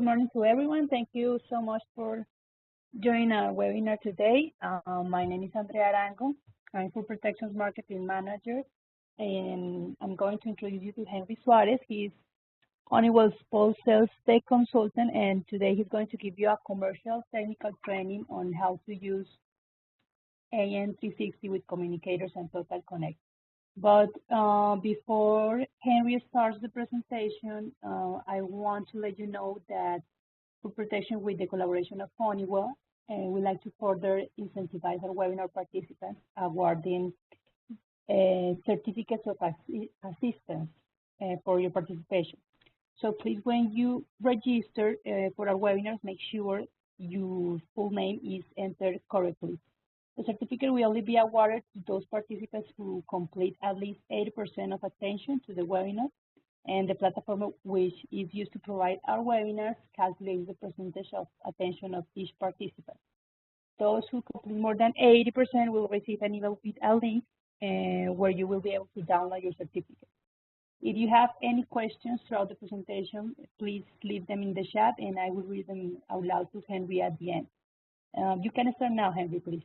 good morning to everyone. Thank you so much for joining our webinar today. My name is Andrea Arango. I'm Food Protections Marketing Manager, and I'm going to introduce you to Henry Suarez. He's Honeywell's wholesale tech consultant, and today he's going to give you a commercial technical training on how to use AN360 with communicators and Total Connect. But before Henry starts the presentation, I want to let you know that Food Protection, with the collaboration of Honeywell, and we like to further incentivize our webinar participants, awarding certificates of assistance for your participation. So please, when you register for our webinars, make sure your full name is entered correctly. The certificate will only be awarded to those participants who complete at least 80% of attention to the webinar, and the platform which is used to provide our webinars calculates the percentage of attention of each participant. Those who complete more than 80% will receive an email with a link where you will be able to download your certificate. If you have any questions throughout the presentation, please leave them in the chat and I will read them out loud to Henry at the end. You can start now, Henry, please.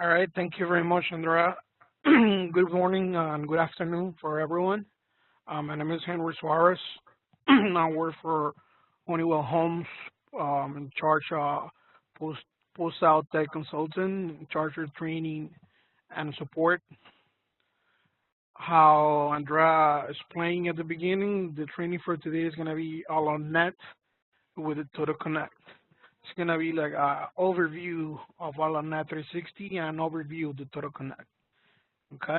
All right, thank you very much, Andrea. Good morning and good afternoon for everyone. My name is Henry Suarez. I work for Honeywell Homes, in charge of post-out tech consultant, in charge of training and support. How Andrea explained at the beginning, the training for today is going to be Alarmnet with the Total Connect. It's going to be like an overview of Alarmnet360 and an overview of the Total Connect. Okay.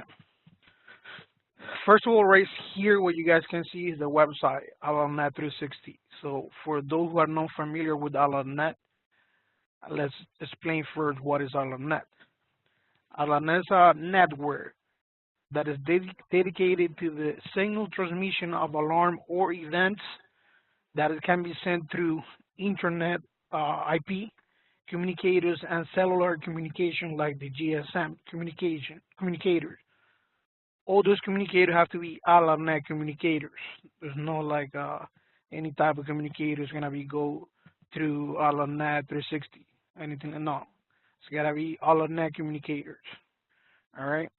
First of all, right here, what you guys can see is the website, Alarmnet360. So for those who are not familiar with Alarmnet, let's explain first what is Alarmnet. Alarmnet is a network that is dedicated to the signal transmission of alarm or events that it can be sent through internet, IP, communicators, and cellular communication like the GSM communicators. All those communicators have to be Alarmnet communicators. There's no like any type of communicator is gonna be go through Alarmnet360, anything, no. It's gotta be Alarmnet communicators. All right.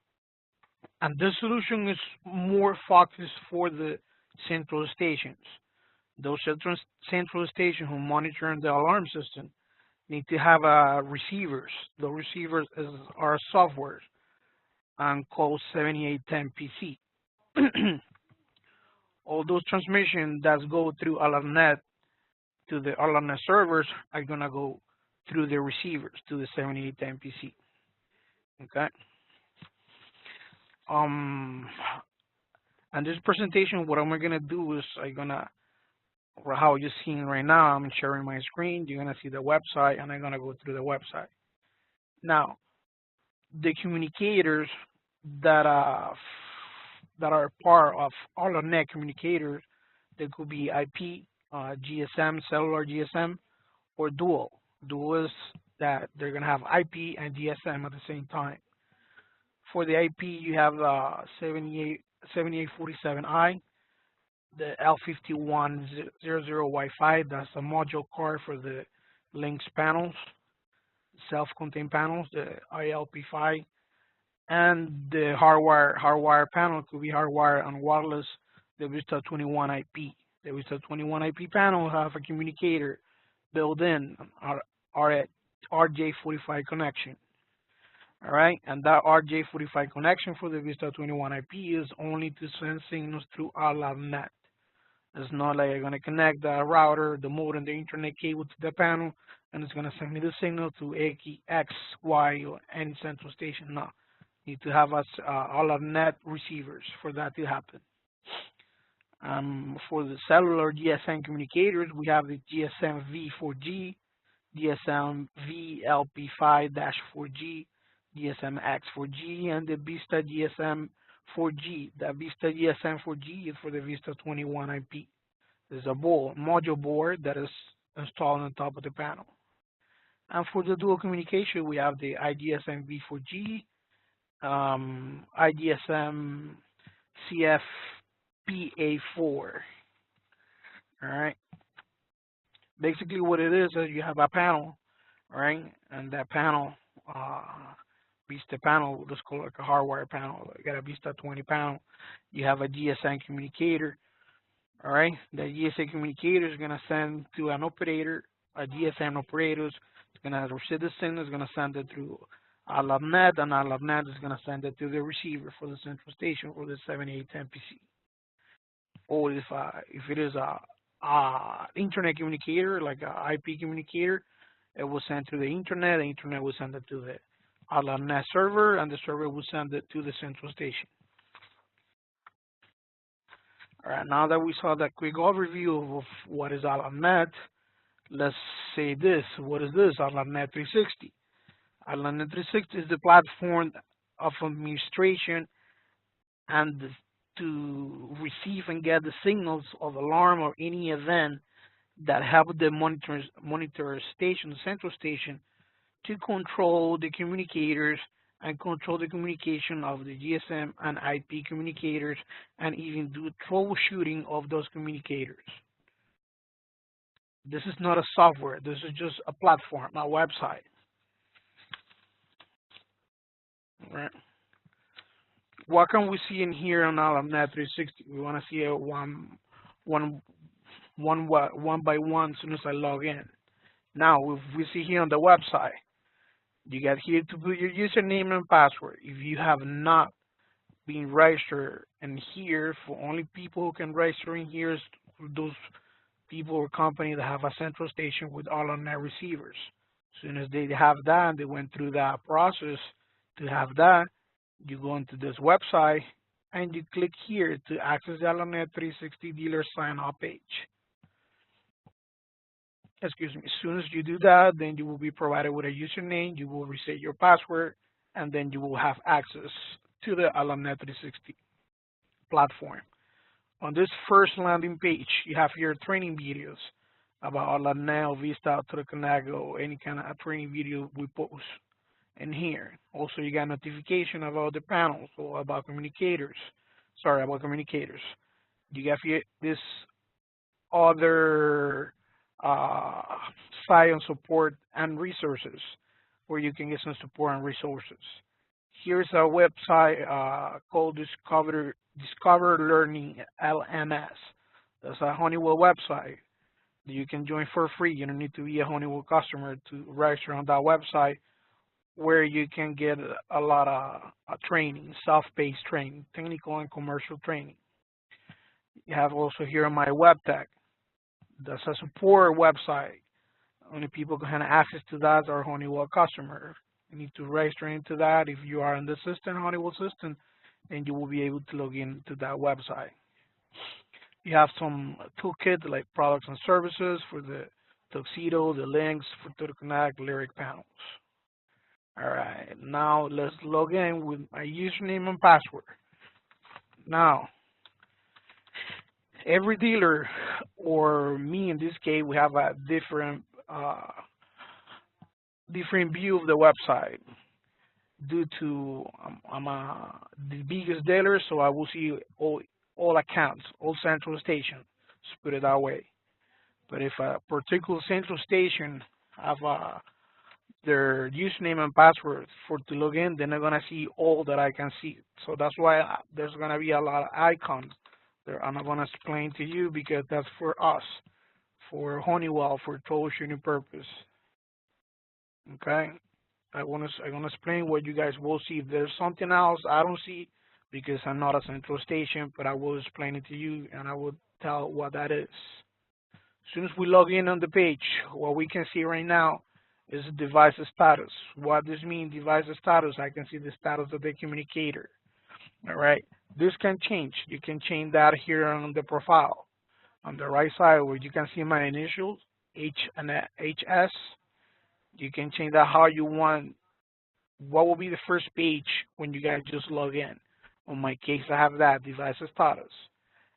And this solution is more focused for the central stations. Those central stations who monitor the alarm system need to have receivers. The receivers are software and called 7810 PC. All those transmissions that go through Alarmnet to the Alarmnet servers are gonna go through the receivers to the 7810 PC. Okay. And this presentation, what I'm gonna do is how you're seeing right now, I'm sharing my screen. You're gonna see the website, and I'm gonna go through the website. Now, the communicators that are part of Alarmnet communicators, they could be IP, GSM, cellular GSM, or dual. Dual is that they're gonna have IP and GSM at the same time. For the IP, you have 7847i, the L5100 Wi-Fi. That's a module card for the links panels, self-contained panels, the ILP5, and the hardwire panel could be hardwire and wireless, the Vista 21 IP. The Vista 21 IP panel will have a communicator built in, RJ45 connection. All right, and that RJ45 connection for the Vista 21 IP is only to send signals through Alarmnet. It's not like you're going to connect the router, the modem, the internet cable to the panel, and it's going to send me the signal to X, Y, or any central station. No, you need to have Alarmnet receivers for that to happen. For the cellular DSN communicators, we have the GSM V4G, GSM VLP5-4G, GSM X4G, and the Vista GSM 4G. The Vista GSM 4G is for the Vista 21 IP. There's a module board that is installed on top of the panel. And for the dual communication, we have the IGSM V4G, IGSM CFPA4. All right. Basically, what it is you have a panel, right? And that panel, Vista panel, let's call it like a hardwire panel. You got a Vista 20 panel. You have a GSM communicator, all right? The GSM communicator is gonna send to an operator, a GSM operator. It's gonna receive the signal. It's gonna send it through Alarmnet, and Alarmnet is gonna send it to the receiver for the central station or the 7810 PC. Or if it is a internet communicator, like a IP communicator, it will send to the internet. The internet will send it to the Alarmnet server, and the server will send it to the central station. All right, now that we saw that quick overview of what is Alarmnet, let's say this. What is this? Alarmnet360. Alarmnet360 is the platform of administration and to receive and get the signals of alarm or any event that help the monitor station, the central station, to control the communicators and control the communication of the GSM and IP communicators, and even do troubleshooting of those communicators. This is not a software. This is just a platform, a website. All right. What can we see in here on Alarmnet360? We want to see it one by one as soon as I log in. Now, if we see here on the website, you got here to put your username and password. If you have not been registered in here, for only people who can register in here is those people or companies that have a central station with Alarmnet receivers. As soon as they have that, they went through that process to have that, you go into this website and you click here to access the Alarmnet360 dealer sign up page. Excuse me. As soon as you do that, then you will be provided with a username, you will reset your password, and then you will have access to the Alarmnet360 platform. On this first landing page, you have your training videos about Alarmnet, Vista, Connect, any kind of training video we post in here. Also, you got notification about the panels or about communicators. Sorry, about communicators. You got here this other site on support and resources where you can get some support and resources. Here's a website called Discover Learning LMS. That's a Honeywell website that you can join for free. You don't need to be a Honeywell customer to register on that website, where you can get a lot of training, self-paced training, technical and commercial training. You have also here my web tech. That's a support website. Only people can have access to that are Honeywell customers. You need to register into that. If you are in the system, Honeywell system, then you will be able to log into that website. You have some toolkit like products and services for the Tuxedo, the links for to connect lyric panels. All right, now let's log in with my username and password. Now, every dealer, or me in this case, we have a different view of the website. Due to I'm the biggest dealer, so I will see all accounts, all central stations. Let's put it that way. But if a particular central station have their username and password for to log in, then they're gonna see all that I can see. So that's why there's gonna be a lot of icons there. I'm not gonna explain to you because that's for us, for Honeywell, for troubleshooting purpose. Okay, I'm gonna explain what you guys will see. If there's something else I don't see because I'm not a central station, but I will explain it to you and I will tell what that is. As soon as we log in on the page, what we can see right now is device status. What does mean, device status? I can see the status of the communicator. All right, this can change. You can change that here on the profile. On the right side where you can see my initials, H and HS, you can change that how you want. What will be the first page when you guys just log in? On my case, I have that device status.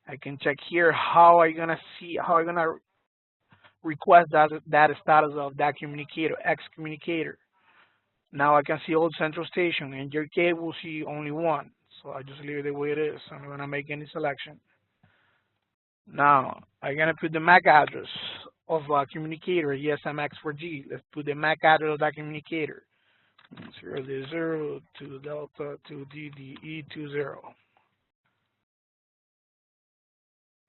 I can check here how I'm gonna request that status of that communicator, X communicator. Now I can see all central station. In your case, we'll see only one. So I just leave it the way it is. I'm not gonna make any selection. Now I'm gonna put the MAC address of a communicator, ESMX4G. Let's put the MAC address of that communicator. 0 to Delta to DDE20.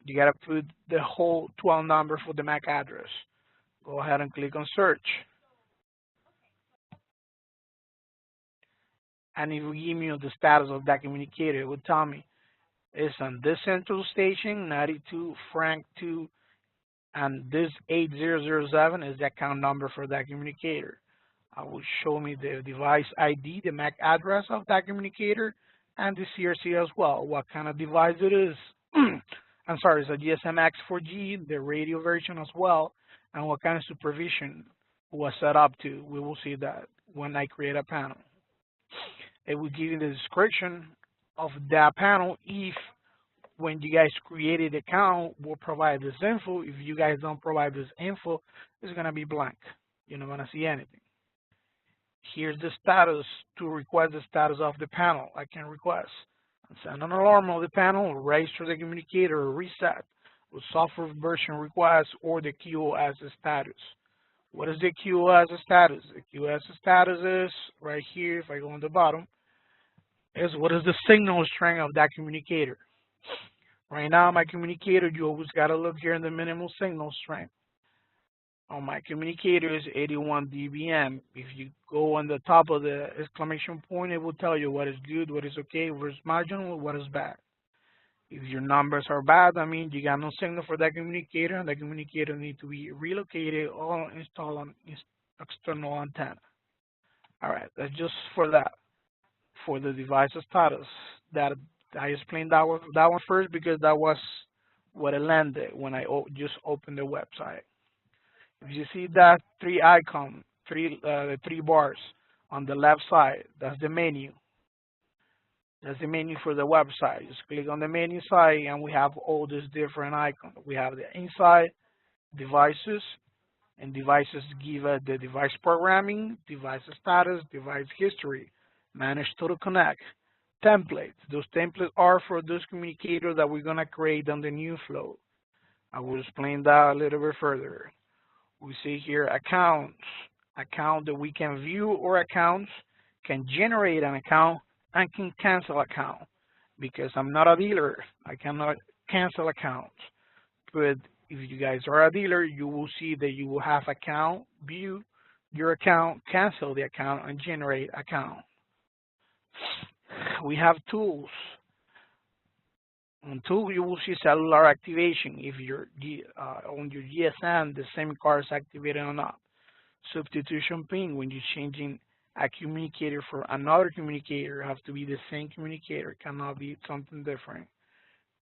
You gotta put the whole 12 number for the MAC address. Go ahead and click on search. And it will give me the status of that communicator. It would tell me it's on this central station, 92 Frank 2, and this 8007 is the account number for that communicator. I will show me the device ID, the MAC address of that communicator, and the CRC as well, what kind of device it is. I'm sorry, it's a GSM-X4G, the radio version as well, and what kind of supervision was set up to. We will see that when I create a panel. It will give you the description of that panel. If when you guys created the account, will provide this info. If you guys don't provide this info, it's going to be blank. You're not going to see anything. Here's the status. To request the status of the panel, I can request send an alarm of the panel, register the communicator, or reset with software version request, or the QoS status. What is the QoS status? The QoS status is right here. If I go on the bottom, is what is the signal strength of that communicator. Right now, my communicator, you always got to look here in the minimal signal strength. On my communicator is 81 dBm. If you go on the top of the exclamation point, it will tell you what is good, what is okay, what is marginal, what is bad. If your numbers are bad, that means you got no signal for that communicator, and the communicator needs to be relocated or installed on external antenna. All right, that's just for that. For the device status, that I explained that one first because that was what it landed when I just opened the website. If you see that three icon, the three bars on the left side, that's the menu. That's the menu for the website. Just click on the menu side, and we have all these different icons. We have the inside, devices, and devices give us the device programming, device status, device history, manage total connect, templates. Those templates are for those communicators that we're going to create on the new flow. I will explain that a little bit further. We see here accounts, account that we can view, or accounts can generate an account and can cancel account. Because I'm not a dealer, I cannot cancel accounts. But if you guys are a dealer, you will see that you will have account, view your account, cancel the account, and generate account. We have tools. On tool, you will see cellular activation. If you're on your GSM, the same card is activated or not. Substitution ping, when you're changing a communicator for another communicator, it has to be the same communicator. It cannot be something different.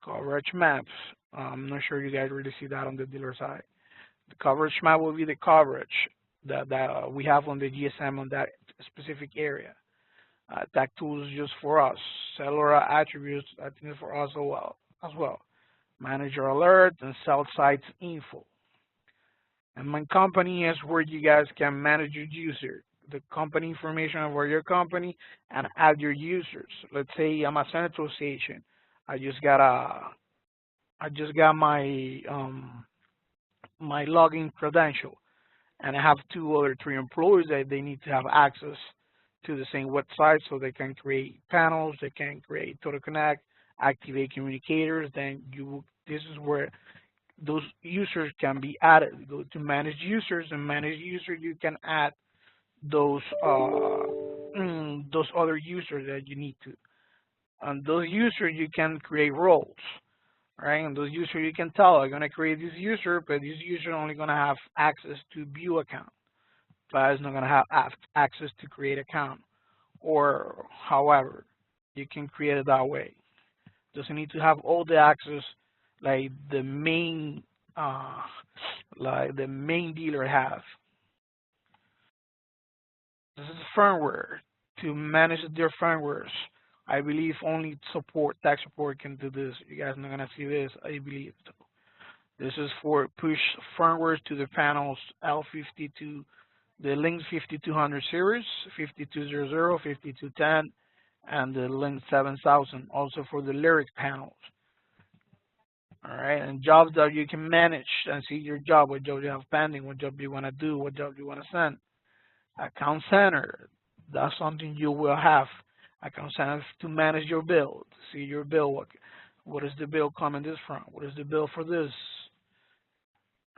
Coverage maps. I'm not sure you guys really see that on the dealer side. The coverage map will be the coverage that we have on the GSM on that specific area. That tool is just for us. Cellular attributes, I think, for us as well. Manager alert and cell sites info. And my company is where you guys can manage your user, the company information of your company, and add your users. Let's say I'm a central station. I just got my my login credential, and I have 2 or 3 employees that they need to have access to the same website, so they can create panels, they can create total connect, activate communicators. Then this is where those users can be added. You go to manage users, and manage users, you can add those other users that you need to. And those users, you can create roles, right? And those users, you can tell, I'm gonna create this user, but this user only gonna have access to view account, but it's not gonna have access to create account, or however you can create it that way. Doesn't need to have all the access like the main dealer have. This is firmware. To manage their firmwares, I believe only tech support can do this. You guys are not gonna see this, I believe so. This is for push firmware to the panels L52, the Link 5200 series, 5200, 5210, and the Link 7000, also for the lyric panels. All right, and jobs that you can manage and see your job, what job you have pending, what job you want to do, what job you want to send. Account center, that's something you will have. Account center to manage your bill, to see your bill. What is the bill coming this from? What is the bill for this?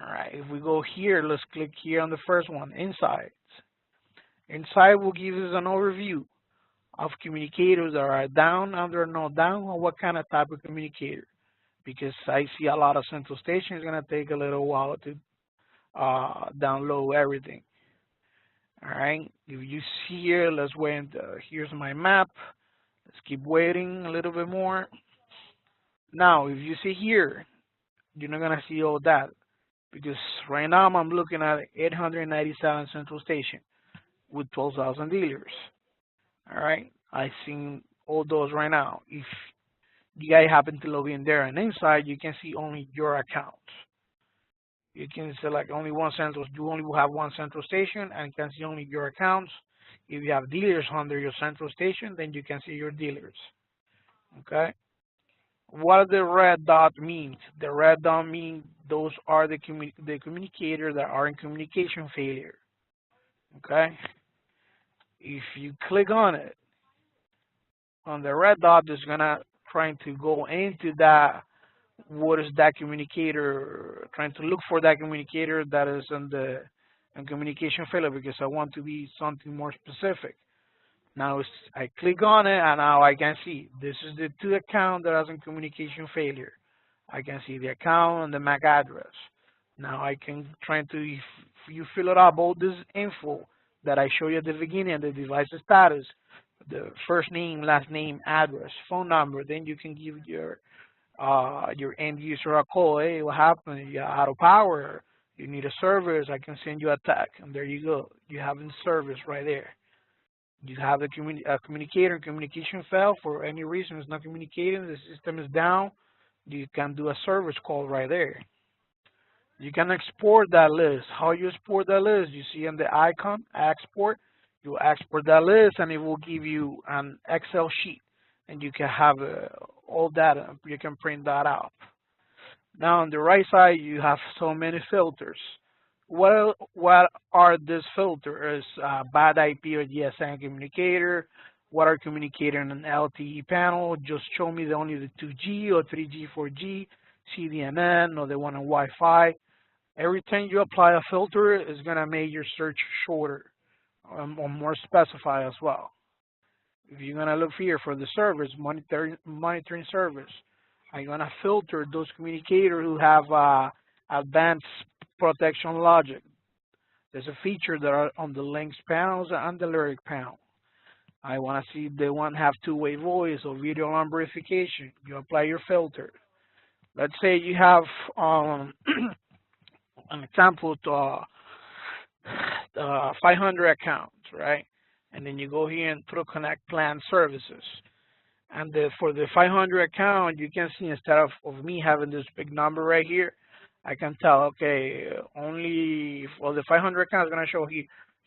All right, if we go here, let's click here on the first one, Insights. Inside will give us an overview of communicators that are down, under, not down, or what kind of type of communicator. Because I see a lot of central stations, it's going to take a little while to download everything. All right, if you see here, let's wait. Here's my map. Let's keep waiting a little bit more. Now, if you see here, you're not going to see all that. Because right now I'm looking at 897 central station with 12,000 dealers. All right, I seen all those right now. If you guys happen to log in there and inside, you can see only your account. You can select only one central. You only will have one central station and can see only your accounts. If you have dealers under your central station, then you can see your dealers. Okay. What the red dot means? The red dot means those are the communicators that are in communication failure. Okay. If you click on it, on the red dot, it's gonna trying to go into that. What is that communicator? Trying to look for that communicator that is in communication failure, because I want to be something more specific. Now I click on it and now I can see this is the two account that has in communication failure. I can see the account and the MAC address. Now I can try to, if you fill it up, all this info that I show you at the beginning, the device status, the first name, last name, address, phone number, then you can give your end user a call. Hey, what happened? You're out of power. You need a service. I can send you a text, and there you go. You have the service right there. You have a communicator and communication fail for any reason. It's not communicating. The system is down. You can do a service call right there. You can export that list. How you export that list? You see in the icon, export. You export that list, and it will give you an Excel sheet, and you can have all that. You can print that out. Now on the right side, you have so many filters. What are these filters? Bad IP or DSN communicator. What are communicator in an LTE panel? Just show me only the 2G or 3G, 4G, CDMN, or the one on Wi-Fi. Every time you apply a filter, it's gonna make your search shorter or more specified as well. If you're gonna look here for the service, monitoring service, I'm gonna filter those communicators who have advanced protection logic. There's a feature that are on the links panels and the lyric panel. I want to see if they want to have two-way voice or video alarm verification. You apply your filter. Let's say you have an example to 500 accounts, right? And then you go here and through connect plan services. And for the 500 account, you can see instead of me having this big number right here, I can tell, okay, only for the 500 account is going to show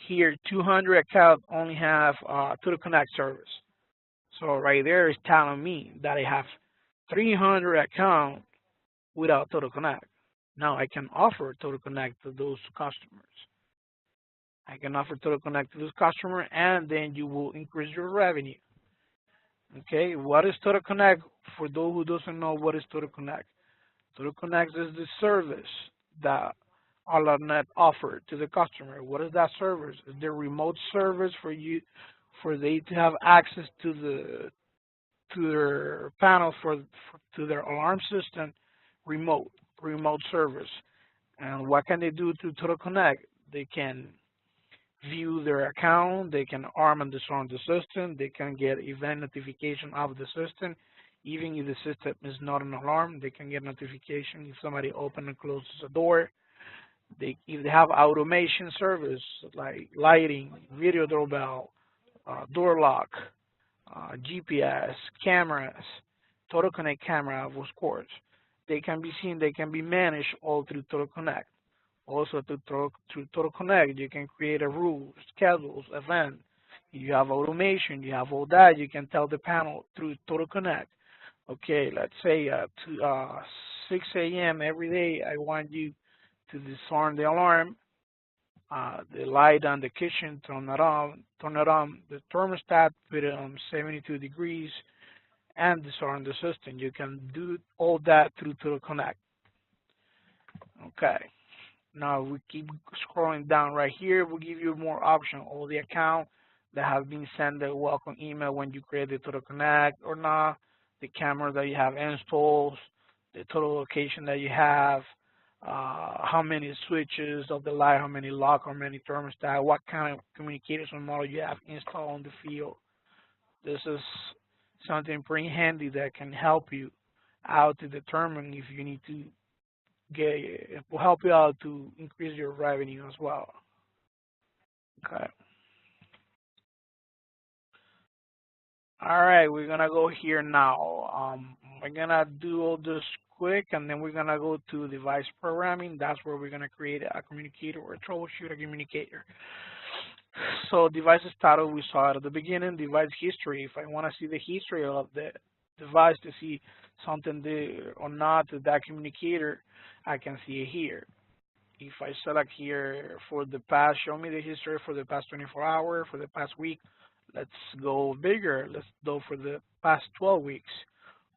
here 200 accounts only have to the connect service. So right there is telling me that I have 300 accounts without Total Connect. Now I can offer Total Connect to those customers. I can offer Total Connect to those customers, and then you will increase your revenue. Okay, what is Total Connect? For those who doesn't know what is Total Connect, Total Connect is the service that Alarmnet offered to the customer. What is that service? It's the remote service for they to have access to their panel to their alarm system, remote service. And what can they do to Total Connect? They can view their account, they can arm and disarm the system, they can get event notification of the system. Even if the system is not an alarm, they can get notification if somebody opens and closes a door. If they have automation service like lighting, video doorbell, door lock, GPS, cameras, Total Connect camera, of course, they can be seen, they can be managed all through Total Connect. Also through Total Connect, you can create a rules, schedules, event. You have automation, you have all that. You can tell the panel through Total Connect. Okay, let's say 6 a.m. every day, I want you to disarm the alarm, the light on the kitchen, turn it on, the thermostat, put it on 72 degrees, and disarm the system. You can do all that through Total Connect. Okay. Now we keep scrolling down right here. We'll give you more options. All the accounts that have been sent a welcome email when you create the Total Connect or not, the camera that you have installed, the total location that you have, how many switches of the light, how many lock, how many thermostat, what kind of communicators and model you have installed on the field. This is something pretty handy that can help you out to determine if you need to it will help you out to increase your revenue as well. Okay. All right, we're gonna go here now. We're gonna do all this quick, and then we're gonna go to device programming. That's where we're gonna create a communicator or troubleshoot a communicator. So device status we saw at the beginning. Device history. If I want to see the history of the device to see something there or not to that communicator, I can see it here. If I select here for the past, show me the history for the past 24 hours, for the past week. Let's go bigger. Let's go for the past 12 weeks.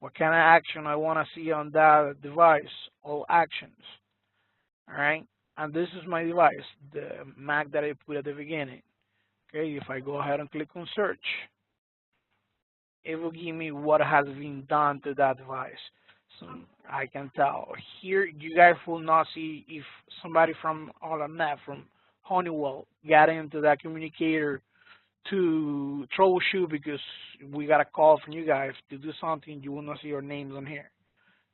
What kind of action I want to see on that device? All actions. All right. And this is my device, the Mac that I put at the beginning. Okay. If I go ahead and click on search, it will give me what has been done to that device. So I can tell. Here, you guys will not see if somebody from Alarmnet, from Honeywell, got into that communicator to troubleshoot because we got a call from you guys to do something. You will not see your names on here.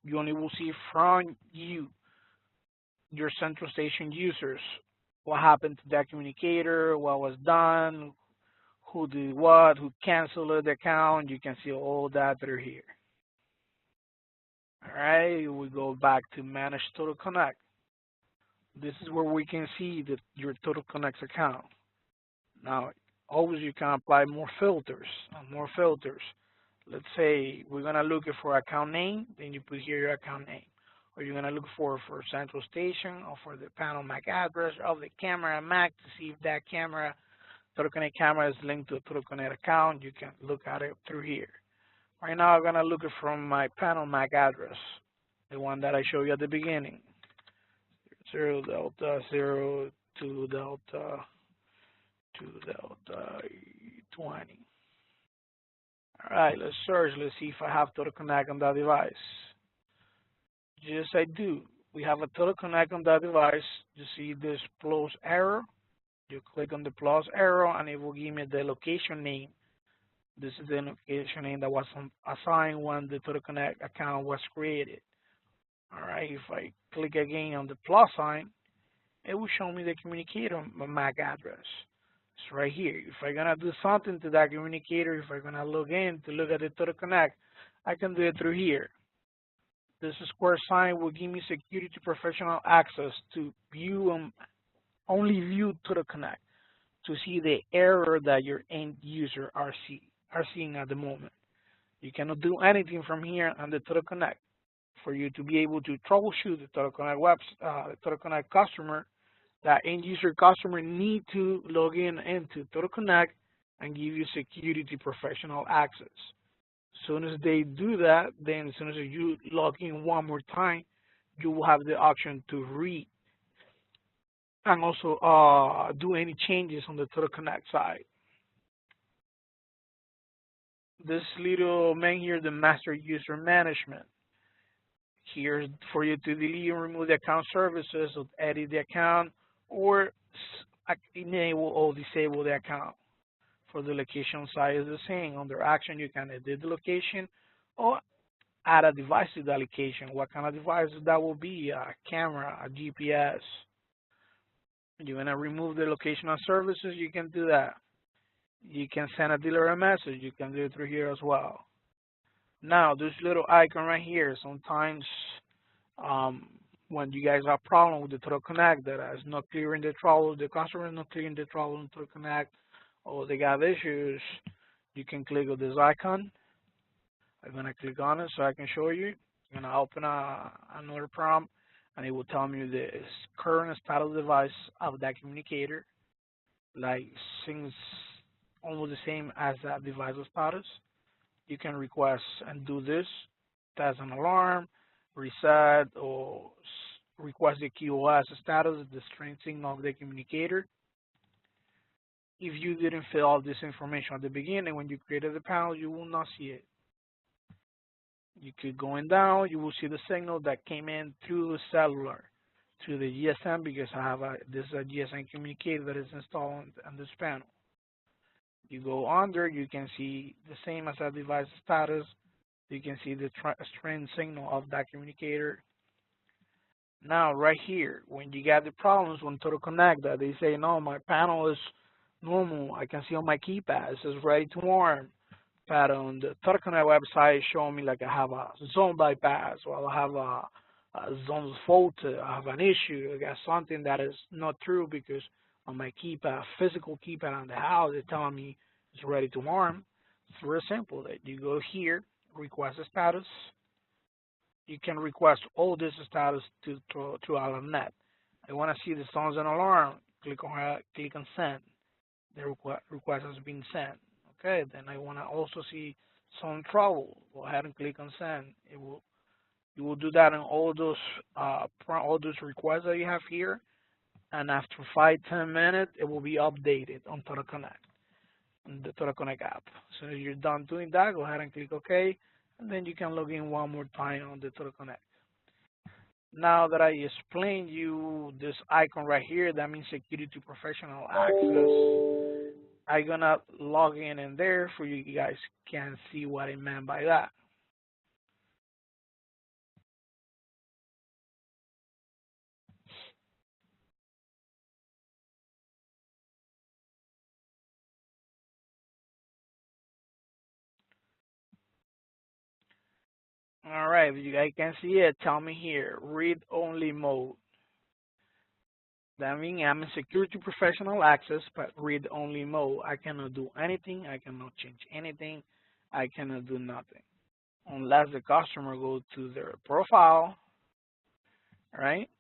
You only will see from you, your central station users, what happened to that communicator, what was done, who did what, who canceled the account. You can see all that through here. All right, we go back to Manage Total Connect. This is where we can see that your Total Connect account. Now, always you can apply more filters. Let's say we're gonna look for account name, then you put here your account name. Or you're gonna look for central station or for the panel MAC address of the camera MAC to see if that camera, Total Connect camera is linked to a Total Connect account. You can look at it through here. Right now, I'm gonna look from my panel MAC address, the one that I showed you at the beginning. 0 delta 0 2 delta 2 delta 20. All right, let's search. Let's see if I have Total Connect on that device. Yes, I do. We have a Total Connect on that device. You see this plus arrow. You click on the plus arrow, and it will give me the location name. This is the location name that was assigned when the Total Connect account was created. All right, if I click again on the plus sign, it will show me the communicator MAC address. It's right here. If I'm gonna do something to that communicator, if I'm gonna log in to look at the Total Connect, I can do it through here. This square sign will give me security professional access to view and only view Total Connect to see the error that your end user are seeing at the moment. You cannot do anything from here on the Total Connect. For you to be able to troubleshoot the Total Connect Total Connect customer, that end user customer need to log into Total Connect and give you security professional access. As soon as they do that, then as soon as you log in one more time, you will have the option to read and also do any changes on the Total Connect side. This little menu here, the master user management. Here's for you to delete and remove the account services, or edit the account, or enable or disable the account. For the location side is the same. Under action, you can edit the location or add a device to the location. What kind of device that will be? A camera, a GPS. You're gonna remove the locational services, you can do that. You can send a dealer a message, you can do it through here as well. Now, this little icon right here, sometimes when you guys have problem with the Total Connect that is not clearing the trouble, the customer is not clearing the trouble in Total Connect, or they got issues, you can click on this icon. I'm gonna click on it so I can show you. I'm gonna open another prompt, and it will tell me the current status device of that communicator, like things almost the same as that device status. You can request and do this, test an alarm, reset, or request the QoS status, the strength signal of the communicator. If you didn't fill all this information at the beginning when you created the panel, you will not see it. You keep going down, you will see the signal that came in through the cellular, through the GSM, because I have this is a GSM communicator that is installed on this panel. You go under, you can see the same as a device status. You can see the strength signal of that communicator. Now, right here, when you get the problems when Total Connect, that they say, no, my panel is normal. I can see on my keypad, it says ready to warm. But on the Total Connect website, it's showing me like I have a zone bypass, or I have a zone fault, I have an issue, I got something that is not true, because on my keypad, physical keypad on the house, it's telling me it's ready to warm. It's very simple. That you go here, request a status. You can request all this status to Alarmnet. I want to see the sounds and alarm. Click on send. The request has been sent. Okay, then I want to also see some trouble. Go ahead and click on send. You will do that in all those requests that you have here, and after 5-10 minutes, it will be updated on Total Connect, on the Total Connect app. So if you're done doing that, go ahead and click OK, and then you can log in one more time on the Total Connect. Now that I explained you this icon right here, that means security to professional access. I'm gonna log in there for you guys can see what I meant by that. All right, if you guys can see it, tell me here, read-only mode. That means I'm in security professional access, but read-only mode. I cannot do anything. I cannot change anything. I cannot do nothing. Unless the customer goes to their profile, right?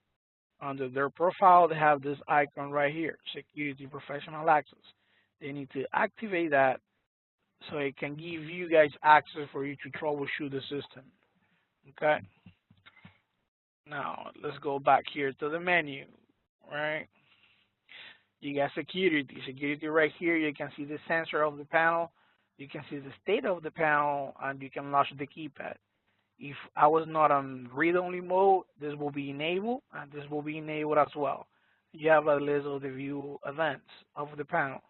Under their profile, they have this icon right here, security professional access. They need to activate that so it can give you guys access for you to troubleshoot the system. Okay. Now let's go back here to the menu, right? You got security. Security right here. You can see the sensor of the panel. You can see the state of the panel, and you can launch the keypad. If I was not on read-only mode, this will be enabled, and this will be enabled as well. You have a list of the view events of the panel.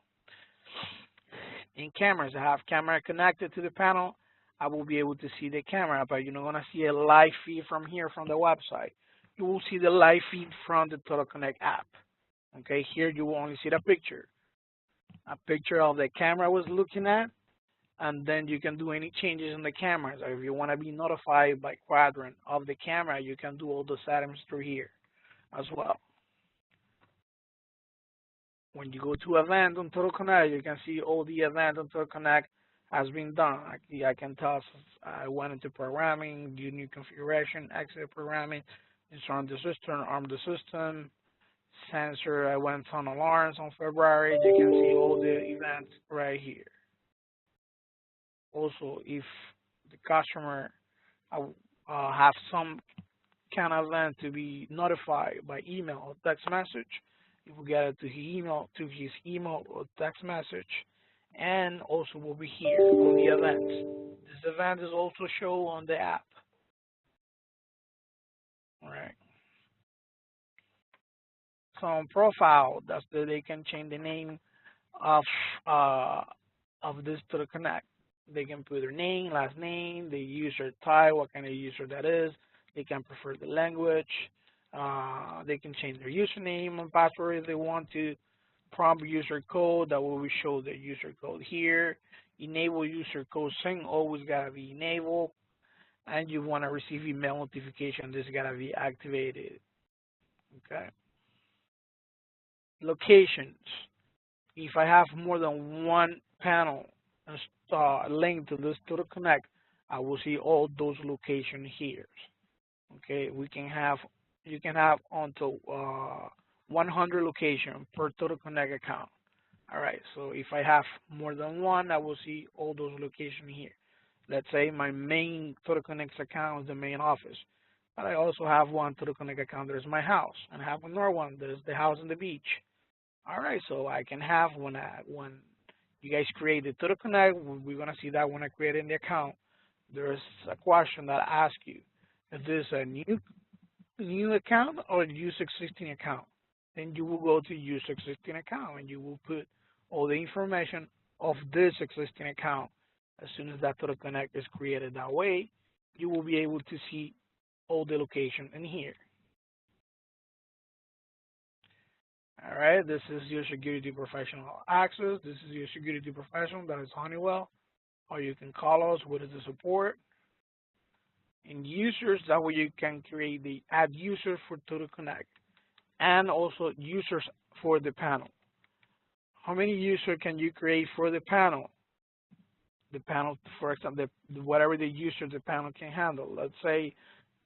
In cameras, I have camera connected to the panel. I will be able to see the camera, but you're not going to see a live feed from here from the website. You will see the live feed from the Total Connect app. Okay, here you will only see the picture. A picture of the camera I was looking at, and then you can do any changes in the cameras. Or if you want to be notified by quadrant of the camera, you can do all the settings through here as well. When you go to event on Total Connect, you can see all the events on Total Connect has been done. I can tell I went into programming, do new configuration, exit programming, disarm the system, arm the system, sensor, I went on alarms on February. You can see all the events right here. Also, if the customer have some kind of event to be notified by email or text message, you will get it to his email or text message, and also will be here on the events. This event is also shown on the app. All right. So on profile, that's that they can change the name of this to the Connect. They can put their name, last name, the user type, what kind of user that is. They can prefer the language. They can change their username and password if they want to. Prompt user code, that will show the user code here. Enable user code sync, always gotta be enabled. And you wanna receive email notification, this gotta be activated. Okay. Locations. If I have more than one panel linked to this Total Connect, I will see all those locations here. Okay, you can have until 100 locations per Total Connect account. All right, so if I have more than one, I will see all those locations here. Let's say my main Total Connect account is the main office, but I also have one Total Connect account that is my house, and I have another one that is the house on the beach. All right, so I can have when you guys create the Total Connect, we're gonna see that when I create in the account, there's a question that asks you, is this a new account or use existing account? Then you will go to use existing account and you will put all the information of this existing account. As soon as that Total Connect is created that way, you will be able to see all the location in here. All right, this is your security professional access. This is your security professional, that is Honeywell, or you can call us with the support. And users, that way you can create the add user for Total Connect and also users for the panel. How many users can you create for the panel? The panel, for example, whatever the user the panel can handle. Let's say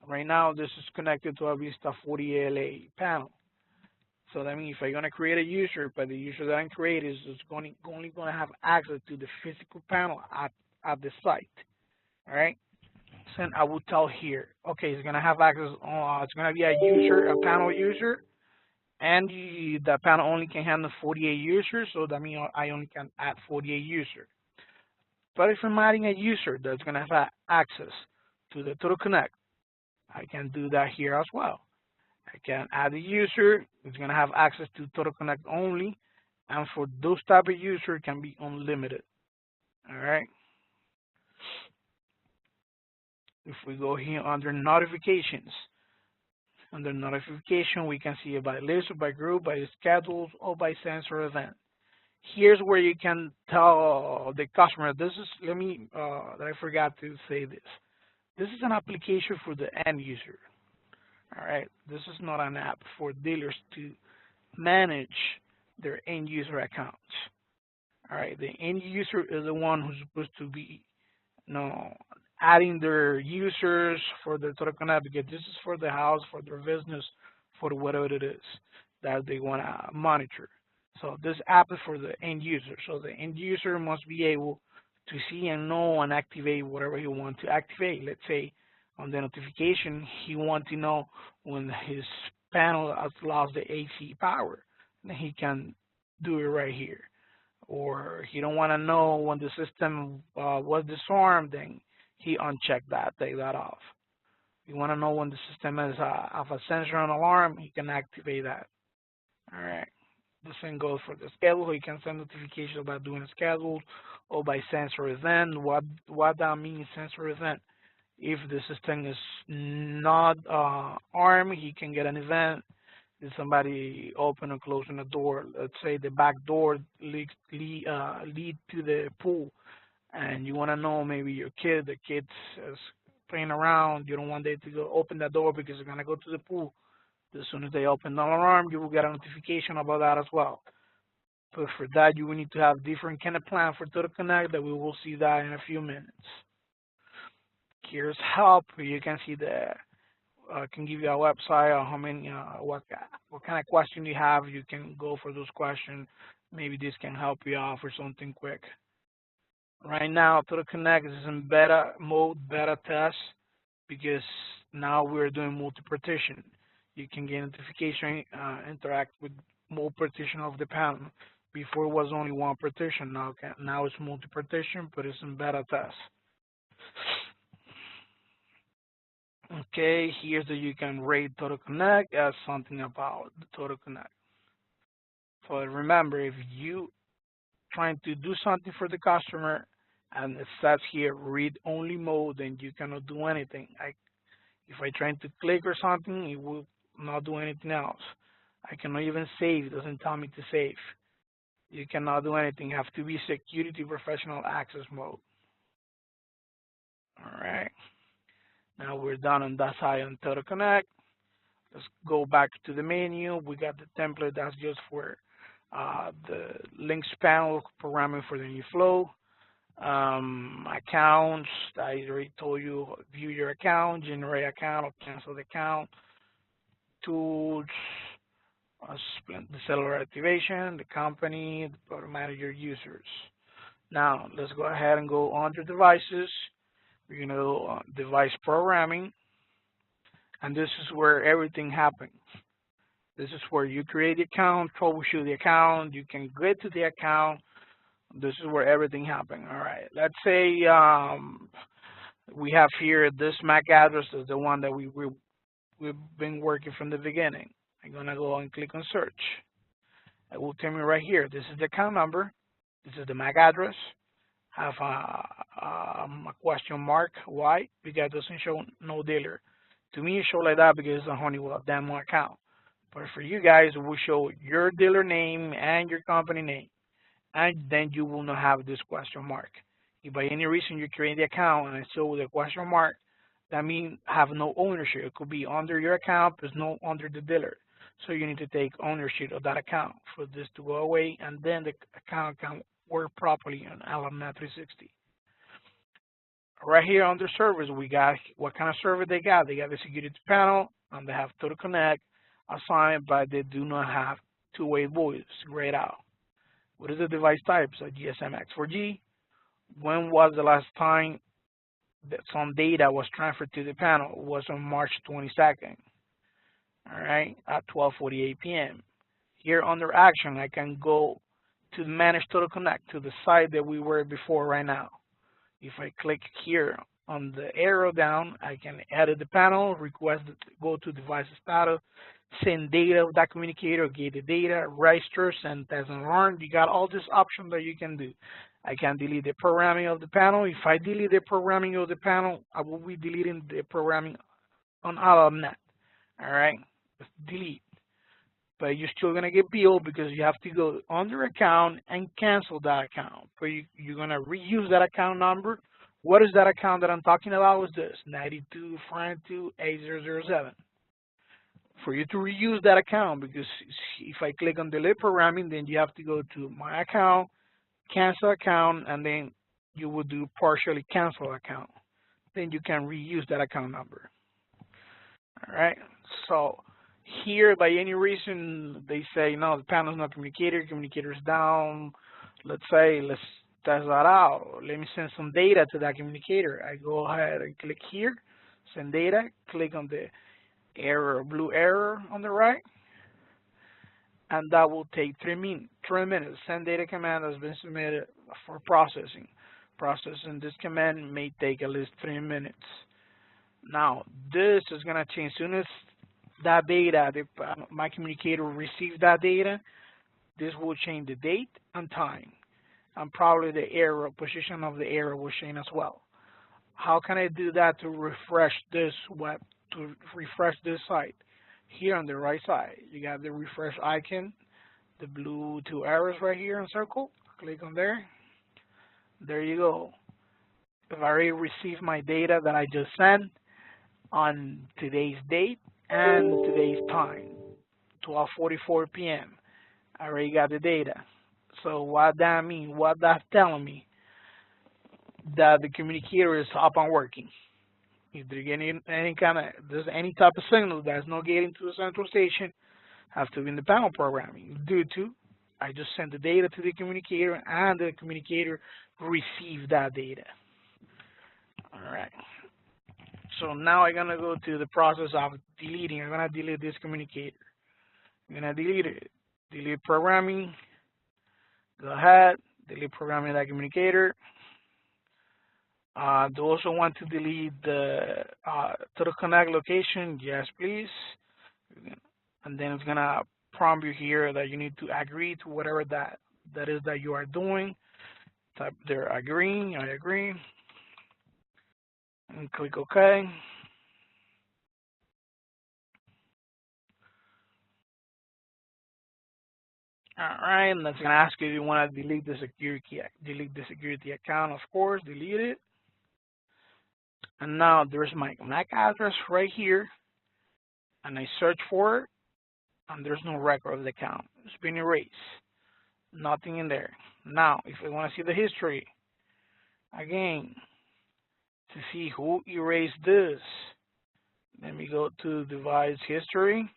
right now this is connected to a Vista 40 LA panel. So that means if I'm going to create a user, but the user that I create is only going to have access to the physical panel at the site. All right. So I will tell here, okay, it's going to have access. It's going to be a user, a panel user, and the panel only can handle 48 users. So that means I only can add 48 users. But if I'm adding a user that's going to have access to the Total Connect, I can do that here as well. I can add a user. It's going to have access to Total Connect only, and for those type of user, it can be unlimited. All right. If we go here under notifications, under notification, we can see it by list, by group, by schedules, or by sensor event. Here's where you can tell the customer, this is, that I forgot to say this. This is an application for the end user. All right, this is not an app for dealers to manage their end user accounts. All right, the end user is the one who's supposed to be, adding their users for their Total Connect, because this is for the house, for their business, for whatever it is that they want to monitor. So this app is for the end user. So the end user must be able to see and know and activate whatever he wants to activate. Let's say on the notification, he wants to know when his panel has lost the AC power. Then he can do it right here. Or he don't want to know when the system was disarmed, then he uncheck that, take that off. If you want to know when the system is of a sensor and alarm, he can activate that. All right. The same goes for the schedule. You can send notifications about doing a schedule or by sensor event. What that means, sensor event. If the system is not armed, he can get an event. If somebody open or closing the door, let's say the back door lead to the pool, and you want to know maybe the kid is playing around. You don't want them to go open the door because they're gonna go to the pool. As soon as they open the alarm, you will get a notification about that as well. But for that, you will need to have different kind of plan for Total Connect that we will see that in a few minutes. Here's help. You can see can give you a website or how many, what kind of question you have. You can go for those questions. Maybe this can help you out for something quick. Right now, Total Connect is in beta mode, beta test, because now we're doing multi-partition. You can get notification, interact with more partition of the panel. Before it was only one partition. Now it's multi-partition, but it's in beta test. Okay, here's that you can rate Total Connect as something about the Total Connect. So remember, if you trying to do something for the customer and it says here read only mode, then you cannot do anything. If I try to click or something, it will not do anything else. I cannot even save. It doesn't tell me to save. You cannot do anything. You have to be security professional access mode. All right. Now we're done on that side on Total Connect. Let's go back to the menu. We got the template that's just for the links panel programming for the new flow. Accounts, I already told you, view your account, generate account, or cancel the account. Tools, the cellular activation, the company, the product manager, users. Now, let's go ahead and go under devices. We're going to go on device programming, and this is where everything happens. This is where you create the account, troubleshoot the account, you can get to the account. This is where everything happens. All right, let's say we have here this MAC address is the one that we've been working from the beginning. I'm going to go and click on search. It will tell me right here, this is the account number, this is the MAC address. Have a question mark. Why? Because it doesn't show no dealer. To me, it shows like that because it's a Honeywell demo account. But for you guys, it will show your dealer name and your company name. And then you will not have this question mark. If by any reason you create the account and it's still with a question mark, that means have no ownership. It could be under your account, but no under the dealer. So you need to take ownership of that account for this to go away, and then the account can work properly on Alarmnet360. Right here under service, we got what kind of service they got. They got the security panel, and they have Total Connect assigned, but they do not have two-way voice grayed out. What is the device type? So GSM X4G. When was the last time that some data was transferred to the panel? It was on March 22nd. All right, at 12:48 p.m. Here under action, I can go to manage Total Connect to the site that we were before right now. If I click here on the arrow down, I can edit the panel, request go to device status, send data of that communicator, get the data, register, send test and learn. You got all these options that you can do. I can delete the programming of the panel. If I delete the programming of the panel, I will be deleting the programming on Alarmnet. All right, let's delete. But you're still going to get billed because you have to go under account and cancel that account. But you're going to reuse that account number. What is that account that I'm talking about? Is this 92-492-8007. For you to reuse that account, because if I click on delete programming, then you have to go to my account, cancel account, and then you will do partially cancel account. Then you can reuse that account number. All right, so here, by any reason, they say, no, the panel's not communicator's down. Let's test that out. Let me send some data to that communicator. I go ahead and click here, send data, click on the blue arrow on the right, and that will take 3 minutes. Send data command has been submitted for processing. Processing this command may take at least 3 minutes. Now, this is going to change. As soon as that data, my communicator receives that data, this will change the date and time. And probably the arrow, position of the arrow will change as well. How can I do that to refresh this site? Here on the right side, you got the refresh icon, the blue 2 arrows right here in circle. Click on there. There you go. I've already received my data that I just sent on today's date and today's time, 12:44 p.m. I already got the data. So what that means, what that's telling me, that the communicator is up and working. If there's there's any type of signal that's not getting to the central station, have to be in the panel programming. Due to, I just sent the data to the communicator, and the communicator received that data. All right. So now I'm gonna go to the process of deleting. I'm gonna delete this communicator. I'm gonna delete it. Delete programming. Go ahead. Delete programming that communicator. Do also want to delete the Total Connect location? Yes, please. And then it's gonna prompt you here that you need to agree to whatever that is that you are doing. Type there, agreeing. I agree. And click OK. All right, and that's gonna ask you if you want to delete the security account. Of course, delete it. And now there's my MAC address right here, and I search for it, and there's no record of the account. It's been erased. Nothing in there. Now, if I want to see the history, Again, to see who erased this, let me go to device history.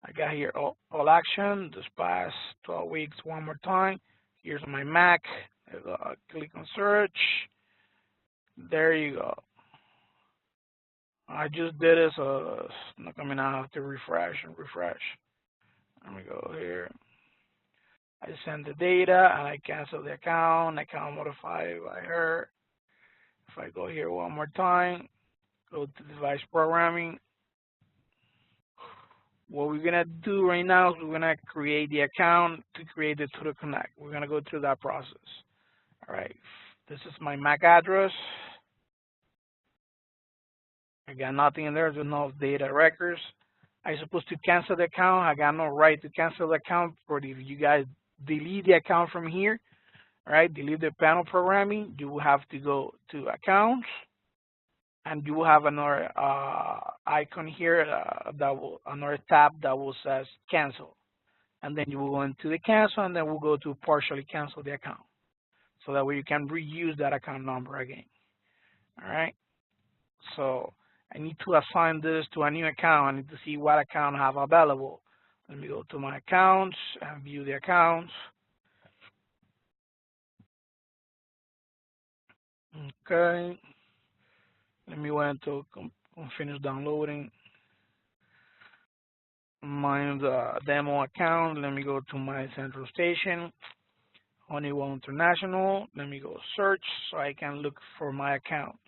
I got here all action, this past 12 weeks one more time. Here's my Mac. Click on search. There you go. I just did it, so it's not coming out. I have to refresh and refresh. Let me go here. I send the data and I cancel the account. Account modified by her. If I go here one more time, go to device programming. What we're gonna do right now is we're gonna create the account to create the Tutor Connect. We're gonna go through that process. All right, this is my MAC address. I got nothing in there. There's no data records. I'm supposed to cancel the account. I got no right to cancel the account. But if you guys delete the account from here, all right, delete the panel programming, you will have to go to accounts, and you will have another icon here another tab that will says cancel, and then you will go into the cancel, and then we'll go to partially cancel the account, so that way you can reuse that account number again. All right, so I need to assign this to a new account. I need to see what account I have available. Let me go to my accounts and view the accounts. Okay. Let me wait until finish downloading. Mine's a demo account. Let me go to my central station, Honeywell International. Let me go search so I can look for my accounts.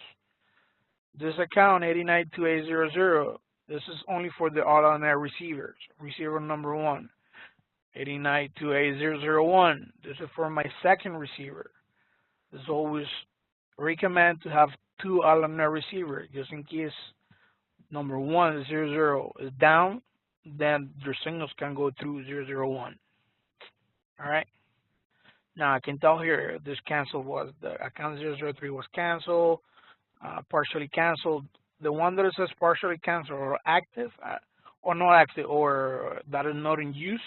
This account 892800. This is only for the Alarmnet receivers. Receiver number 1, 89280001. This is for my second receiver. This always recommend to have 2 Alarmnet receivers, just in case number 100 is down, then your signals can go through 001. All right. Now I can tell here this cancel was the account 003 was canceled, partially canceled. The one that says partially canceled or active or not active or that is not in use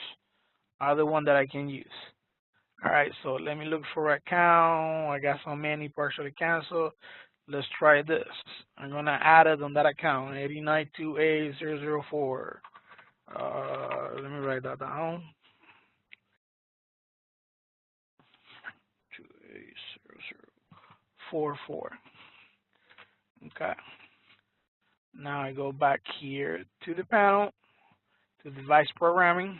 are the one that I can use. All right, so let me look for account. I got so many partially canceled. Let's try this. I'm gonna add it on that account, 89280004. Let me write that down. 2800044. Okay. Now I go back here to the panel, to device programming.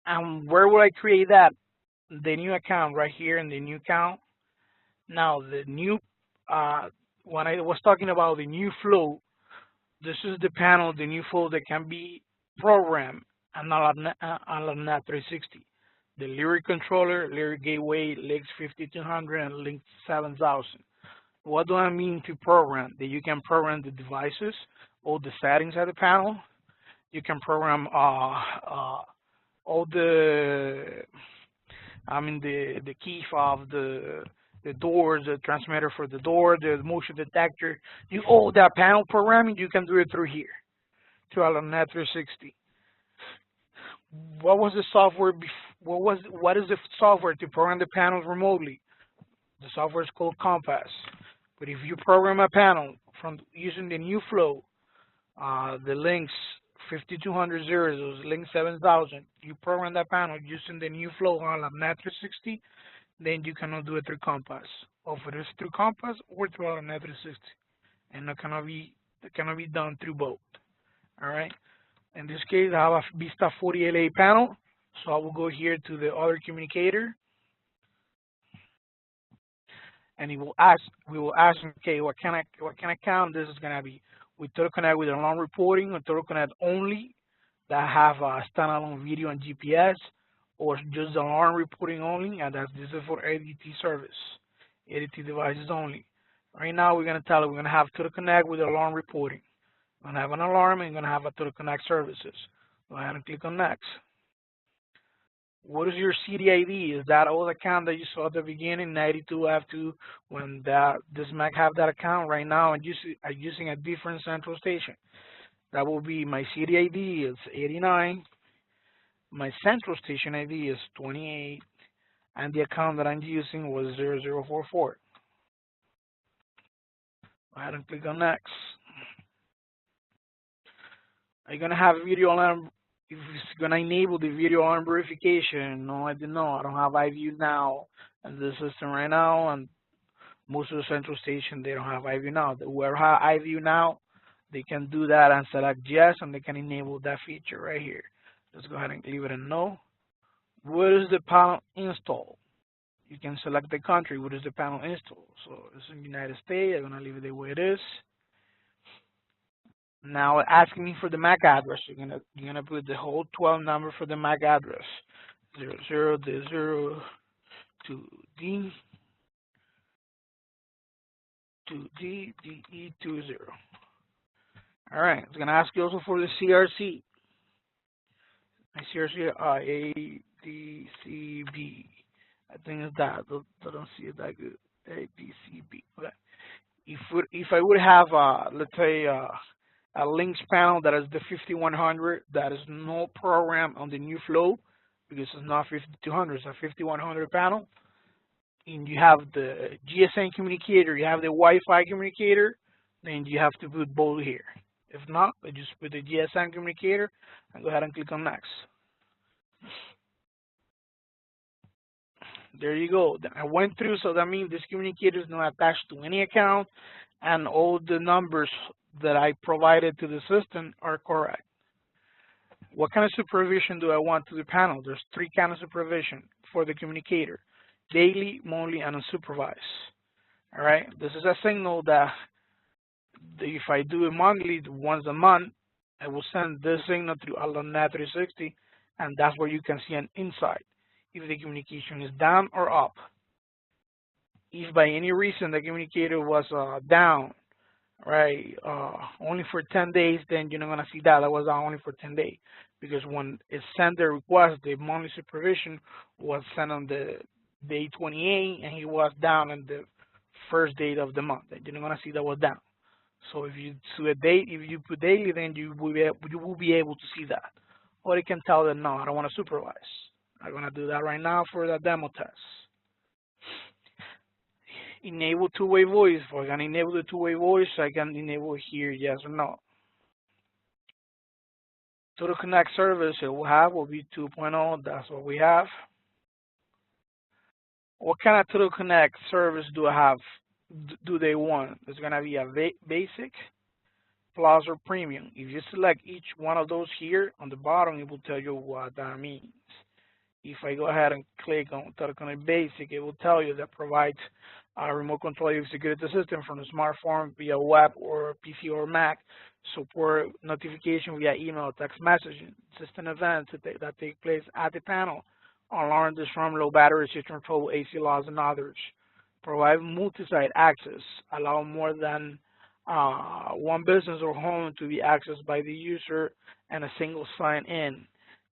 And where will I create that? The new account right here in the new account. Now the new, when I was talking about the new flow, this is the panel, the new flow that can be programmed on Alarmnet360. The Lyric controller, Lyric gateway, links 5200 and links 7000. What do I mean to program? That you can program the devices, all the settings at the panel. You can program all the, the key fob, the doors, the transmitter for the door, the motion detector. All that panel programming, you can do it through here, through Alarmnet360. What was the software? What is the software to program the panels remotely? The software is called Compass. But if you program a panel from using the new flow, the links 5200 those links 7000, you program that panel using the new flow on Alarmnet360, then you cannot do it through Compass. Or if it is through Compass or through Alarmnet360, and it cannot be done through both. All right. In this case, I have a Vista 40LA panel, so I will go here to the other communicator, and we will ask, okay, what kind of account this is gonna be? We Tutor Connect with alarm reporting, or Tutor Connect only that have a standalone video and GPS, or just alarm reporting only, and this is for ADT service, ADT devices only. Right now, we're gonna tell it we're gonna have Tutor Connect with alarm reporting. I'm gonna have an alarm and I'm gonna have a Tutor Connect services. Go ahead and click on next. What is your CDID? Is that old account that you saw at the beginning, 92F2, when this Mac have that account? Right now I'm using a different central station. That will be my CDID. It's My central station ID is 28, and the account that I'm using was 0044. Go ahead and click on next. Are you gonna have video alarm? If it's gonna enable the video alarm verification, no, I didn't know. I don't have iView now in the system right now, and most of the central station they don't have iView now. Whoever have iView now, they can do that and select yes, and they can enable that feature right here. Let's go ahead and leave it in no. Where is the panel installed? You can select the country. Where is the panel installed? So it's in the United States. I'm gonna leave it the way it is. Now asking me for the MAC address. You're gonna put the whole 12 number for the MAC address. 00D0 to D to DE20. All right. It's gonna ask you also for the CRC. CRC ADCB. I think it's that. I don't see it that good. ADCB. Okay. If I would have let's say a links panel that is the 5100, that is no program on the new flow because it's not 5200, it's a 5100 panel. And you have the GSN communicator, you have the Wi-Fi communicator, then you have to put both here. If not, I just put the GSN communicator and go ahead and click on next. There you go. I went through, so that means this communicator is not attached to any account, and all the numbers that I provided to the system are correct. What kind of supervision do I want to the panel? There's 3 kinds of supervision for the communicator: daily, monthly, and unsupervised. All right, this is a signal that if I do it monthly, once a month, I will send this signal through Alarmnet360, and that's where you can see an insight if the communication is down or up. If by any reason the communicator was down, right, only for 10 days, then you're not going to see that. That was only for 10 days. Because when it sent the request, the monthly supervision was sent on the day 28, and he was down on the first date of the month. You're not going to see that was down. So if you do a date, if you put daily, then you will be able to see that. Or you can tell them, no, I don't want to supervise. I'm going to do that right now for the demo test. Enable two-way voice. If I can enable the two-way voice, I can enable here yes or no. Total Connect service it will have will be 2.0. That's what we have. What kind of Total Connect service do I have? Do they want? It's going to be a basic, plus, or premium. If you select each one of those here on the bottom, it will tell you what that means. If I go ahead and click on Total Connect Basic, it will tell you that provides a remote control of security system from a smartphone via web or PC or Mac, support notification via email, text messaging, system events that take place at the panel, alarm from low battery, system trouble, AC loss, and others. Provide multi-site access, allow more than one business or home to be accessed by the user and a single sign-in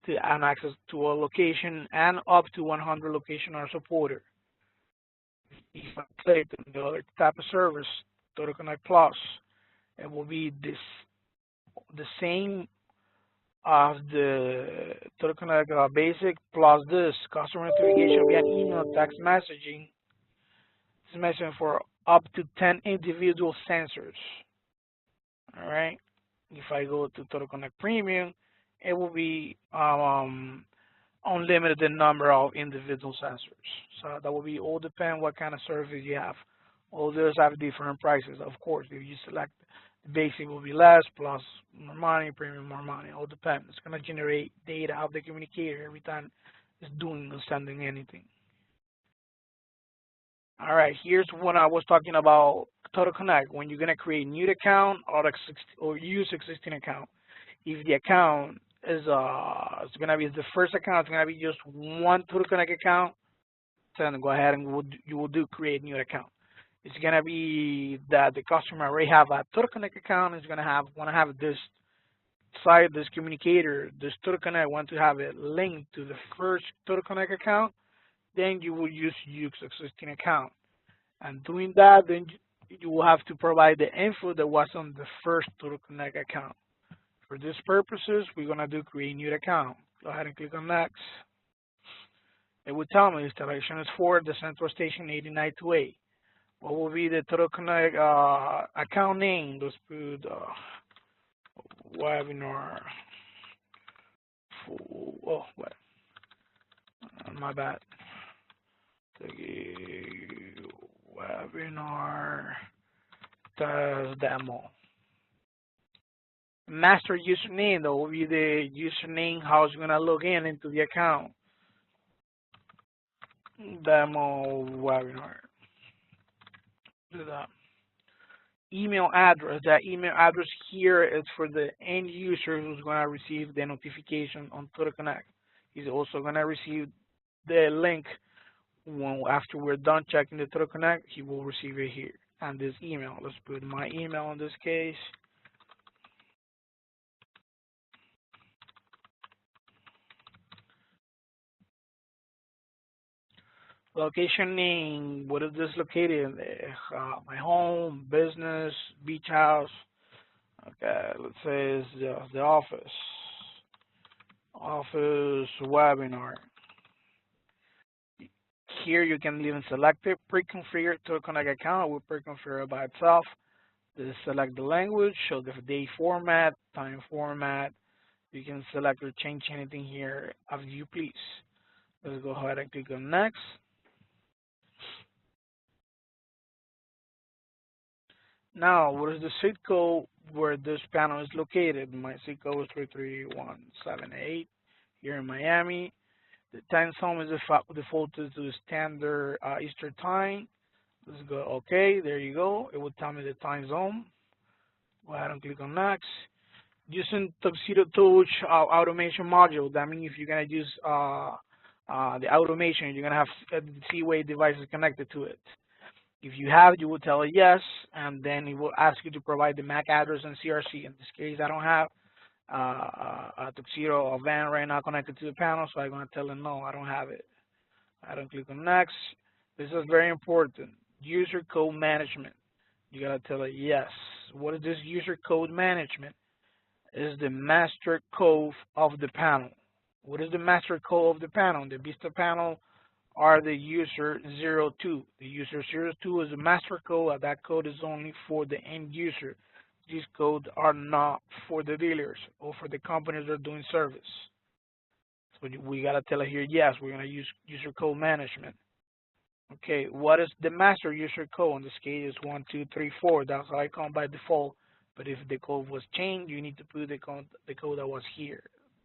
to an access to a location, and up to 100 locations are supported. If I click on the other type of service, Total Connect Plus, it will be the same as the Total Connect Basic plus this customer notification via email, text messaging. This messaging for up to 10 individual sensors. All right. If I go to Total Connect Premium, it will be unlimited number of individual sensors. So that will be all depend what kind of service you have. All those have different prices, of course. If you select the basic, will be less, plus more money, premium more money. All depends. It's going to generate data of the communicator every time it's doing or sending anything. All right, here's what I was talking about Total Connect. When you're going to create a new account or use existing account, if the account is it's going to be the first account, it's going to be just one Total Connect account, then go ahead and you will do create new account. It's going to be that the customer already have a Total Connect account, is going to want to have this site, this communicator, this Total Connect, want to have it linked to the first Total Connect account, then you will use existing account. And doing that, then you will have to provide the info that was on the first Total Connect account. For these purposes, we're going to do create new account. Go ahead and click on next. It would tell me installation is for the central station 8928. What will be the Total Connect account name? Let's put webinar. Oh, what? My bad. Webinar test demo. Master username, that will be the username, how it's going to log in into the account. Demo webinar. Do that. Email address. That email address here is for the end user who's going to receive the notification on Total Connect. He's also going to receive the link after we're done checking the Total Connect. He will receive it here and this email. Let's put my email in this case. Location name, what is this located in? My home, business, beach house. Okay, let's say it's the office. Office webinar. Here you can even select it. Pre-configure Total Connect account will pre-configure it by itself. Just select the language, show the day format, time format. You can select or change anything here as you please. Let's go ahead and click on next. Now, what is the zip code where this panel is located? My zip code is 33178 here in Miami. The time zone is defaulted to the standard Eastern time. Let's go OK. There you go. It will tell me the time zone. Go ahead and click on next. Using Tuxedo Touch automation module. That means if you're going to use the automation, you're going to have C-Wave devices connected to it. If you have it, you will tell it yes, and then it will ask you to provide the MAC address and CRC. In this case, I don't have a Tuxedo or van right now connected to the panel, so I'm going to tell it no, I don't have it. I don't click on next. This is very important. User code management. You got to tell it yes. What is this user code management? Is the master code of the panel. What is the master code of the panel? The Vista panel are the user 02. The user 02 is the master code, and that code is only for the end user. These codes are not for the dealers or for the companies that are doing service. So we got to tell it here, yes, we're going to use user code management. Okay, what is the master user code? In this case, is 1234. That's how I come by default. But if the code was changed, you need to put the code that was here,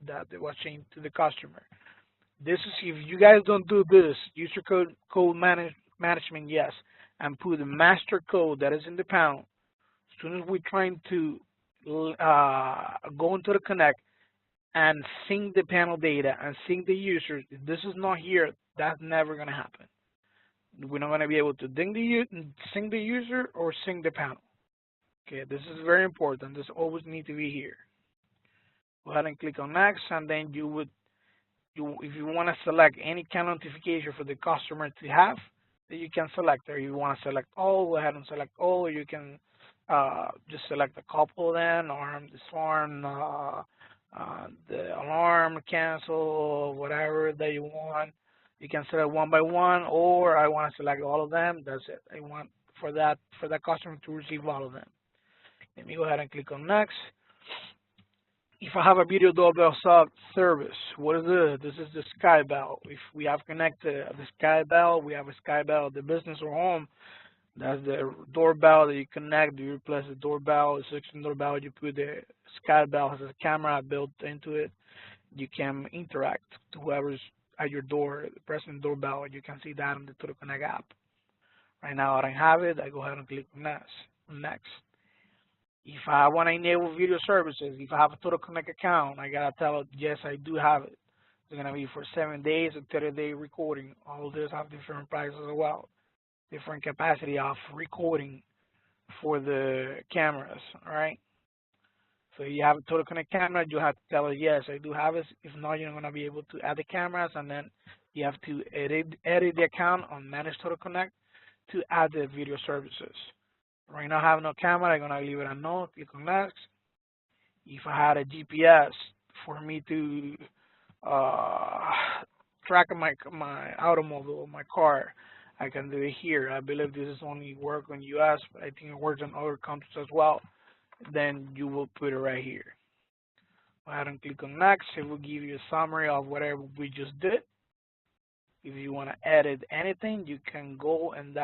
that was changed to the customer. This is if you guys don't do this, user code management, yes, and put the master code that is in the panel. As soon as we're trying to go into the Connect and sync the panel data and sync the users, if this is not here, that's never going to happen. We're not going to be able to sync the user or sync the panel. Okay, this is very important. This always needs to be here. Go ahead and click on next, and then if you want to select any kind of notification for the customer to have, then you can select. Or you want to select all, go ahead and select all. Or you can just select a couple then, alarm, disarm, the alarm, cancel, whatever that you want. You can select one by one, or I want to select all of them. That's it. I want for that customer to receive all of them. Let me go ahead and click on next. If I have a video doorbell service, what is this? This is the Sky Bell. If we have connected the Sky Bell, we have a Sky Bell at the business or home. That's the doorbell that you connect. You replace the doorbell, the 16 doorbell. You put the Sky Bell has a camera built into it. You can interact to whoever's at your door, pressing the doorbell. You can see that on the Total Connect app. Right now, I don't have it. I go ahead and click on next. If I want to enable video services, if I have a Total Connect account, I got to tell it, yes, I do have it. It's going to be for 7 days and 30-day recording. All of this have different prices as well, different capacity of recording for the cameras, all right? So you have a Total Connect camera, you have to tell it, yes, I do have it. If not, you're not going to be able to add the cameras, and then you have to edit the account on Manage Total Connect to add the video services. Right now, I have no camera. I'm going to leave it on no. Click on next. If I had a GPS for me to uh, track my automobile, my car, I can do it here. I believe this is only work on US, but I think it works in other countries as well. Then you will put it right here. Go ahead and click on next. It will give you a summary of whatever we just did. If you want to edit anything, you can go and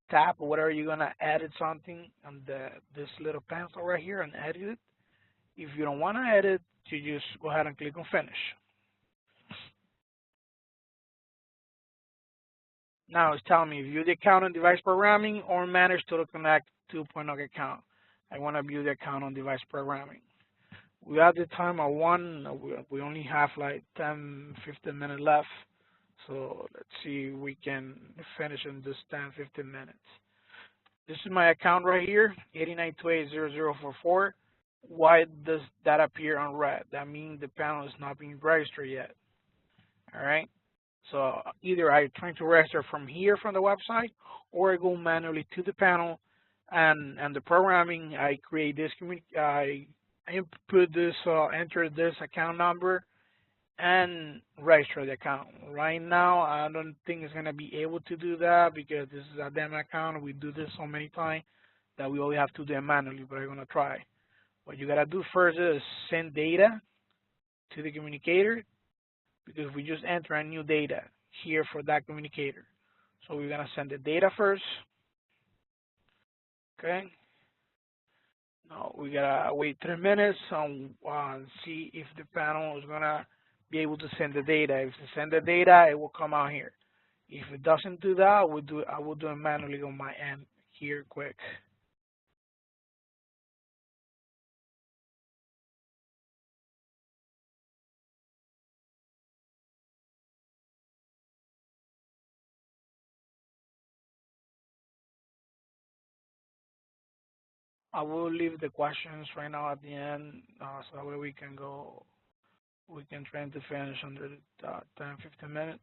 tap whatever you're gonna edit something on this little pencil right here and edit it. If you don't want to edit, you just go ahead and click on finish. Now it's telling me view the account on device programming or manage Total Connect 2.0 account. I want to view the account on device programming. We have the time at 1. We only have like 10, 15 minutes left. So let's see if we can finish in this 10, 15 minutes. This is my account right here, 89280044. Why does that appear on red? That means the panel is not being registered yet. All right. So either I'm trying to register from here from the website, or I go manually to the panel and the programming. I create this I input this, enter this account number, and register the account. Right now, I don't think it's gonna be able to do that because this is a demo account. We do this so many times that we only have to do it manually, but I'm gonna try. What you gotta do first is send data to the communicator, because we just enter a new data here for that communicator. So we're gonna send the data first, okay? Now we gotta wait 3 minutes and see if the panel is gonna be able to send the data. If it send the data, it will come out here. If it doesn't do that, I will do it manually on my end here quick. I will leave the questions right now at the end, so that way we can try to finish under 10, 15 minutes.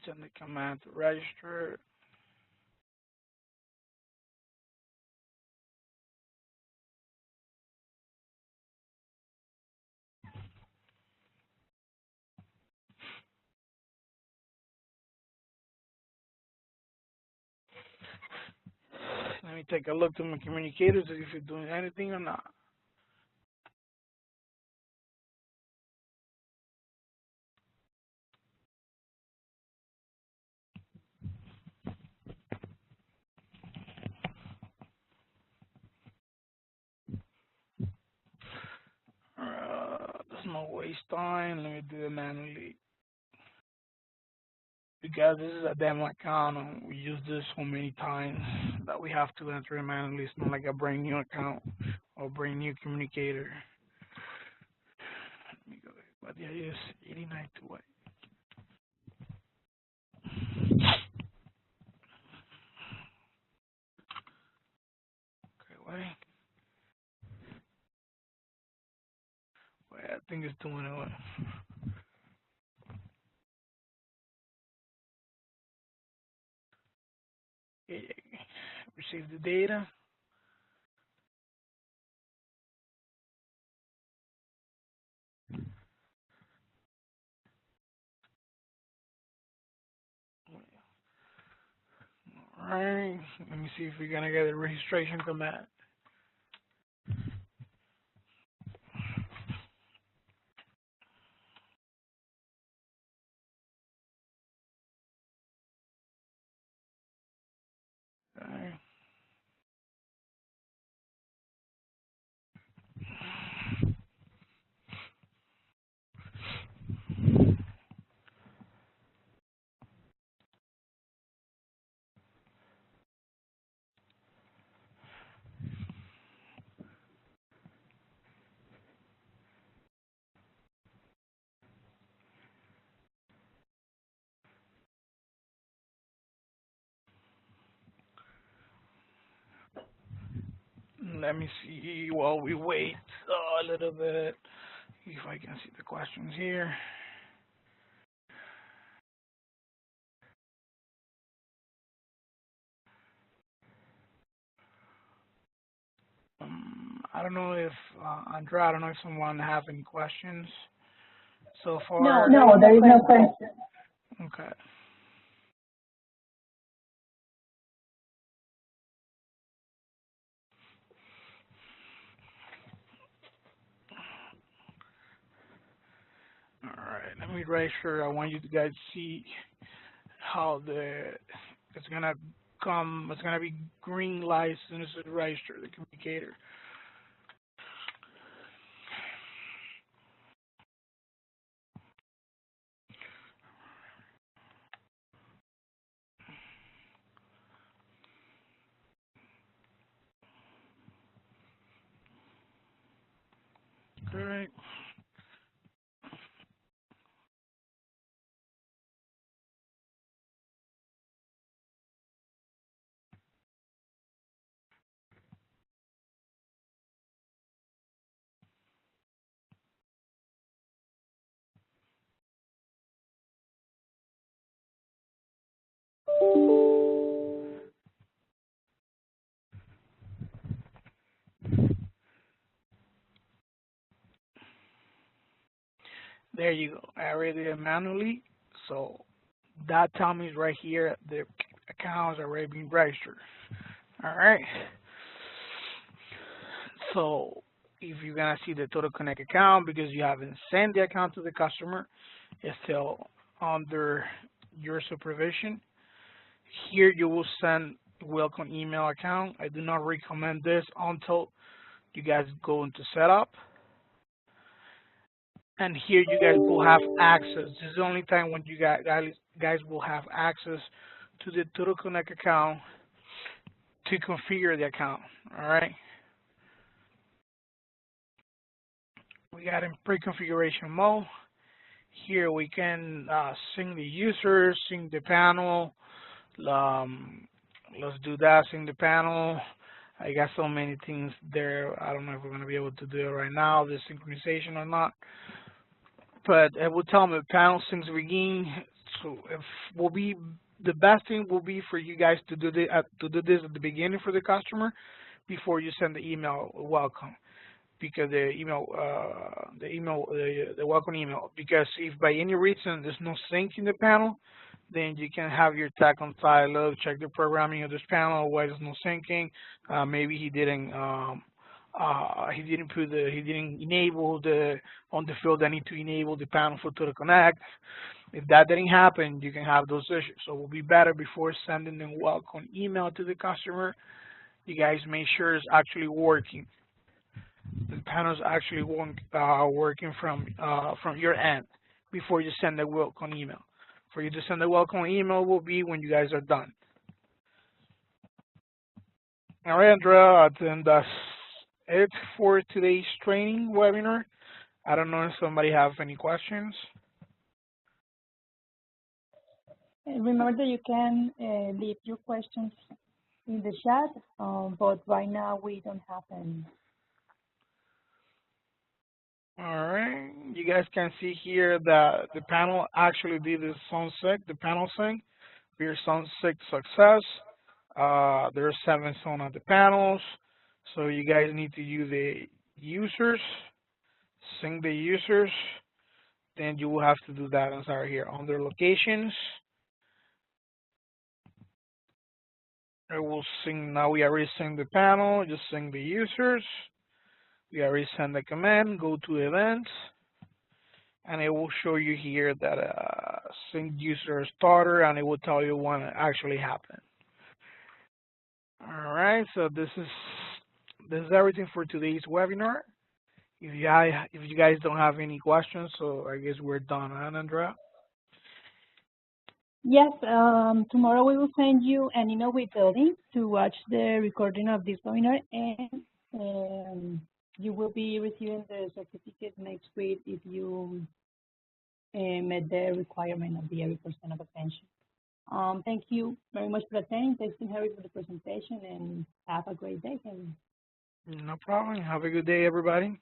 Send the command to register. Let me take a look to my communicators if you're doing anything or not. There's no waste time. Let me do it manually. Because this is a demo account and we use this so many times that we have to enter it manually. It's not like a brand new account or brand new communicator. Let me go. What the idea is 89 to what? Okay, wait. I think it's doing it. Receive the data. Alright, let me see if we're gonna get a registration command. Okay. Let me see while we wait a little bit, if I can see the questions here. I don't know if, Andrea, I don't know if someone have any questions so far. No, there is no question. Okay. All right, let me register. I want you guys to see how it's gonna come. It's gonna be green light as soon as it register the communicator. All right. There you go. I already did it manually, so that tells me right here the account has already been registered. All right. So if you're gonna see the total connect account because you haven't sent the account to the customer, it's still under your supervision. Here you will send welcome email account. I do not recommend this until you guys go into setup. And here you guys will have access. This is the only time when you guys will have access to the Total Connect account to configure the account. All right. We got in pre-configuration mode. Here we can sync the users, sync the panel. Let's do that. Sync the panel. I got so many things there. I don't know if we're going to be able to do it right now, the synchronization or not. But it will tell me panel syncs begin. So if will be the best thing will be for you guys to do this at the beginning for the customer before you send the email welcome, because the welcome email. Because if by any reason there's no sync in the panel, then you can have your tech on side. Look, check the programming of this panel. Why there's no syncing? Maybe he didn't enable the on the field. I need to enable the panel for to connect. If that didn't happen, you can have those issues. So it will be better before sending the welcome email to the customer. You guys make sure it's actually working. The panel's actually working from your end before you send the welcome email. For you to send the welcome email will be when you guys are done. All right, Andrea, I think that's it for today's training webinar. I don't know if somebody have any questions. Remember that you can leave your questions in the chat, but right now we don't have any. All right, you guys can see here that the panel actually did the sound sync, the panel sync. We're sound sync success. There are 7 sound on the panels, so you guys need to use the users, sync the users. Then you will have to do that inside here under locations. I will sync now. We already synced the panel. Just sync the users. We already send the command, go to events, and it will show you here that sync user starter, and it will tell you when it actually happened. All right, so this is everything for today's webinar. If you guys don't have any questions, so I guess we're done, huh, Andrea? Yes, tomorrow we will send you an email with the link to watch the recording of this webinar, and you will be receiving the certificate next week if you met the requirement of the every % of attention. Thank you very much for attending. Thanks to Harry for the presentation, and have a great day. No problem. Have a good day, everybody.